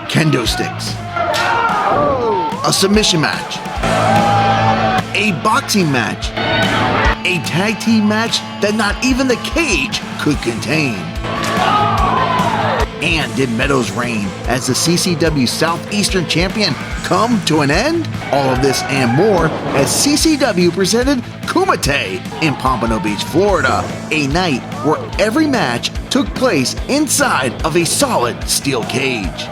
Kendo Sticks, a submission match, a boxing match, a tag team match that not even the cage could contain. And did Meto's reign as the CCW Southeastern Champion come to an end? All of this and more as CCW presented Kumite in Pompano Beach, Florida, a night where every match took place inside of a solid steel cage.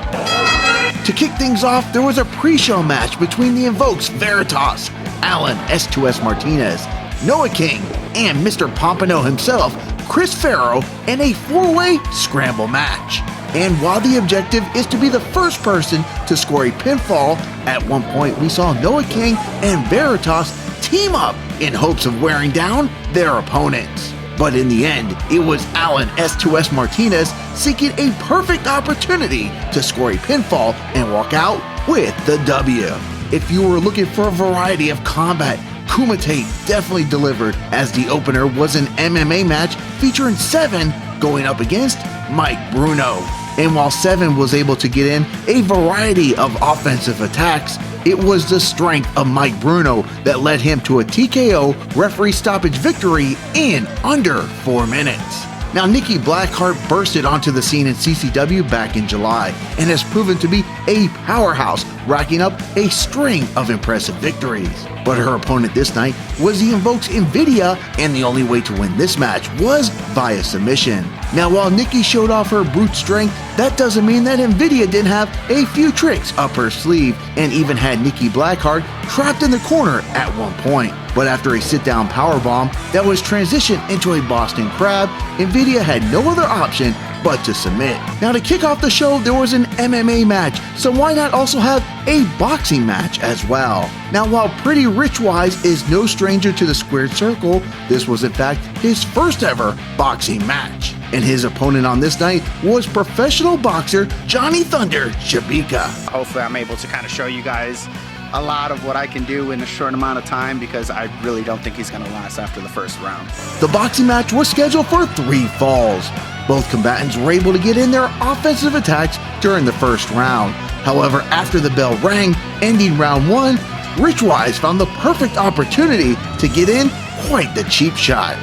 To kick things off, there was a pre-show match between the Invoked Veritas, Alan S2S Martinez, Noah King, and Mr. Pompano himself, Chris Farrow, in a four-way scramble match. And while the objective is to be the first person to score a pinfall, at one point we saw Noah King and Veritas team up in hopes of wearing down their opponents. But in the end, it was Alan S2S Martinez seeking a perfect opportunity to score a pinfall and walk out with the W. If you were looking for a variety of combat, Kumite definitely delivered, as the opener was an MMA match featuring Seven going up against Mike Bruno. And while Seven was able to get in a variety of offensive attacks, it was the strength of Mike Bruno that led him to a TKO referee stoppage victory in under 4 minutes. Now, Nikki Blackheart bursted onto the scene in CCW back in July and has proven to be a powerhouse, racking up a string of impressive victories. But her opponent this night was the Invoked's Invidia, and the only way to win this match was via submission. Now, while Nikki showed off her brute strength, that doesn't mean that Invidia didn't have a few tricks up her sleeve, and even had Nikki Blackheart trapped in the corner at one point. But after a sit-down powerbomb that was transitioned into a Boston Crab, Invidia had no other option but to submit. Now, to kick off the show, there was an MMA match, so why not also have a boxing match as well? Now, while Pretty Rich Wise is no stranger to the squared circle, this was in fact his first ever boxing match. And his opponent on this night was professional boxer Johnny Thunder Shabika. Hopefully I'm able to kind of show you guys a lot of what I can do in a short amount of time, because I really don't think he's going to last after the first round. The boxing match was scheduled for 3 falls. Both combatants were able to get in their offensive attacks during the first round. However, after the bell rang, ending round 1, Rich Wise found the perfect opportunity to get in quite the cheap shot.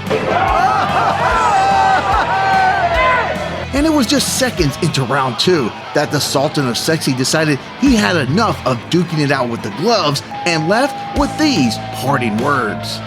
And it was just seconds into round 2 that the Sultan of Sexy decided he had enough of duking it out with the gloves and left with these parting words.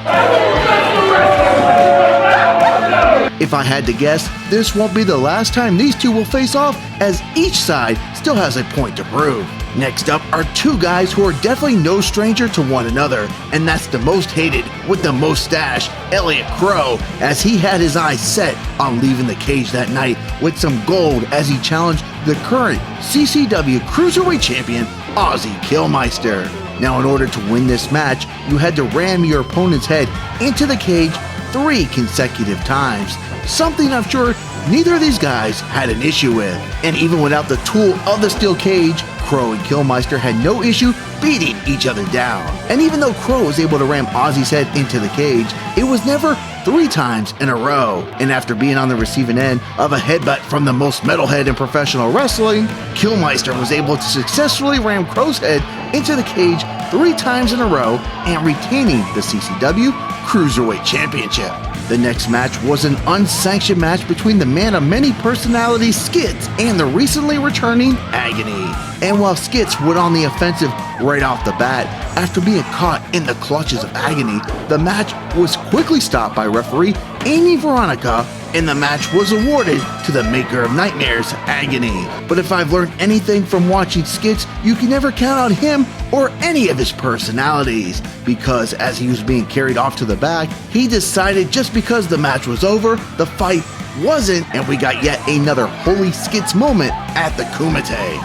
If I had to guess, this won't be the last time these two will face off, as each side still has a point to prove. Next up are 2 guys who are definitely no stranger to one another, and that's the most hated with the most stash, Elliot Crow, as he had his eyes set on leaving the cage that night with some gold as he challenged the current CCW Cruiserweight Champion, Ozzy Killmeister. Now, in order to win this match, you had to ram your opponent's head into the cage 3 consecutive times, something I'm sure neither of these guys had an issue with. And even without the tool of the steel cage, Crow and Killmeister had no issue beating each other down. And even though Crow was able to ram Ozzy's head into the cage, it was never 3 times in a row. And after being on the receiving end of a headbutt from the most metalhead in professional wrestling, Killmeister was able to successfully ram Crow's head into the cage 3 times in a row and retaining the CCW Cruiserweight Championship. The next match was an unsanctioned match between the man of many personalities, Skits, and the recently returning Agony. And while Skits went on the offensive right off the bat, after being caught in the clutches of Agony, the match was quickly stopped by referee Amy Veronica, and the match was awarded to the maker of nightmares, Agony. But if I've learned anything from watching Skits, you can never count on him or any of his personalities, because as he was being carried off to the back, he decided just because the match was over, the fight wasn't, and we got yet another holy Skits moment at the Kumite.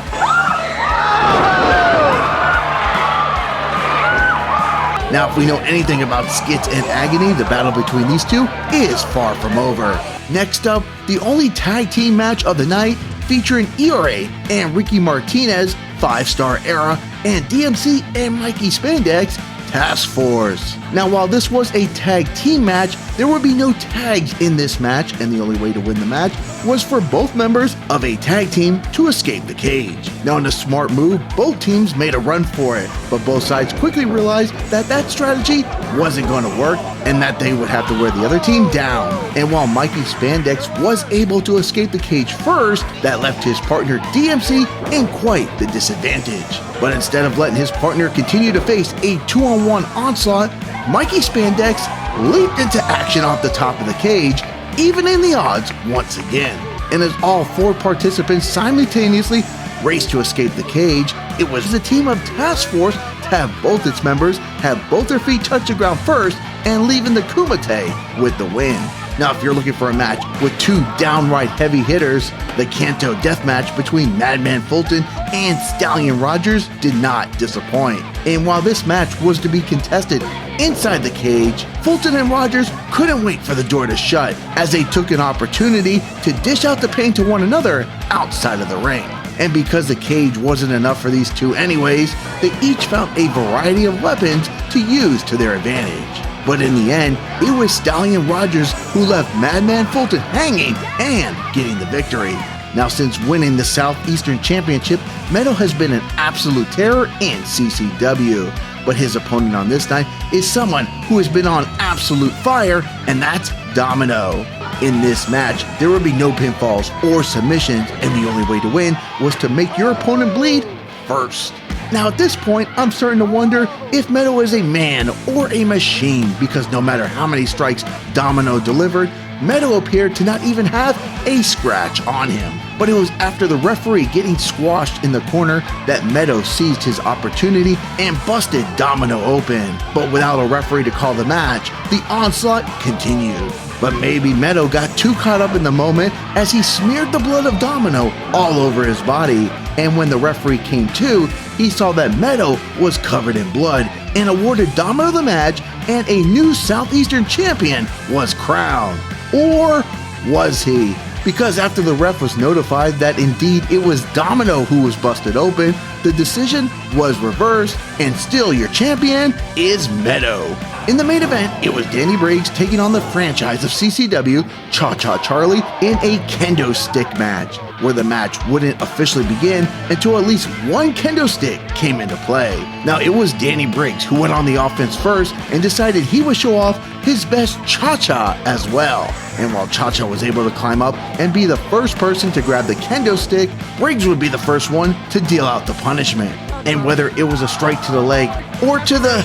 Now, if we know anything about Skits and Agony, the battle between these two is far from over. Next up, the only tag team match of the night, featuring ERA and Ricky Martinez, 5-Star Era, and DMC and Mikey Spandex, Task Force. Now, while this was a tag team match, there would be no tags in this match, and the only way to win the match was for both members of a tag team to escape the cage. Now, in a smart move, both teams made a run for it, but both sides quickly realized that that strategy wasn't going to work and that they would have to wear the other team down. And while Mikey Spandex was able to escape the cage first, that left his partner DMC in quite the disadvantage. But instead of letting his partner continue to face a 2-on-1 onslaught, Mikey Spandex leaped into action off the top of the cage, evening the odds once again. And as all 4 participants simultaneously raced to escape the cage, it was the team of Task Force to have both its members have both their feet touch the ground first and leaving the Kumite with the win. Now, if you're looking for a match with 2 downright heavy hitters, the Kendo deathmatch between Madman Fulton and Stallion Rogers did not disappoint. And while this match was to be contested inside the cage, Fulton and Rogers couldn't wait for the door to shut as they took an opportunity to dish out the pain to one another outside of the ring. And because the cage wasn't enough for these two anyways, they each found a variety of weapons to use to their advantage. But in the end, it was Stallion Rogers who left Madman Fulton hanging and getting the victory. Now, since winning the Southeastern Championship, Meto has been an absolute terror in CCW. But his opponent on this night is someone who has been on absolute fire, and that's Domino. In this match, there would be no pinfalls or submissions, and the only way to win was to make your opponent bleed first. Now, at this point, I'm starting to wonder if Meto is a man or a machine, because no matter how many strikes Domino delivered, Meto appeared to not even have a scratch on him. But it was after the referee getting squashed in the corner that Meto seized his opportunity and busted Domino open. But without a referee to call the match, the onslaught continued. But maybe Meto got too caught up in the moment as he smeared the blood of Domino all over his body. And when the referee came to, he saw that Meto was covered in blood and awarded Domino the match, and a new Southeastern Champion was crowned. Or was he? Because after the ref was notified that indeed it was Domino who was busted open, the decision was reversed, and still your champion is Meto. In the main event, it was Danny Briggs taking on the franchise of CCW, Cha-Cha Charlie, in a Kendo Stick match, where the match wouldn't officially begin until at least one Kendo Stick came into play. Now, it was Danny Briggs who went on the offense first and decided he would show off his best Cha-Cha as well. And while Cha-Cha was able to climb up and be the first person to grab the Kendo Stick, Briggs would be the first one to deal out the punishment. And whether it was a strike to the leg or to the...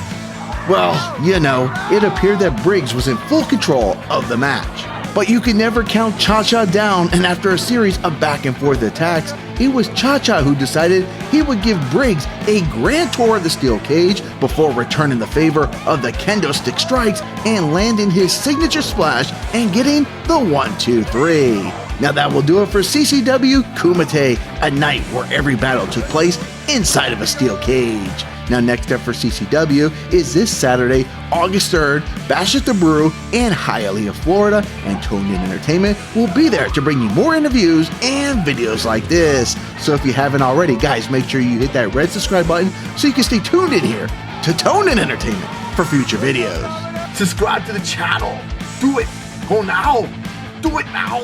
well, you know, it appeared that Briggs was in full control of the match. But you could never count Cha-Cha down, and after a series of back and forth attacks, it was Cha-Cha who decided he would give Briggs a grand tour of the steel cage before returning the favor of the Kendo Stick strikes and landing his signature splash and getting the 1-2-3. Now that will do it for CCW Kumite, a night where every battle took place inside of a steel cage. Now, next up for CCW is this Saturday, August 3rd, Bash at the Brew in Hialeah, Florida, and Toned In Entertainment will be there to bring you more interviews and videos like this. So if you haven't already, guys, make sure you hit that red subscribe button so you can stay tuned in here to Toned In Entertainment for future videos. Subscribe to the channel. Do it. Go now. Do it now.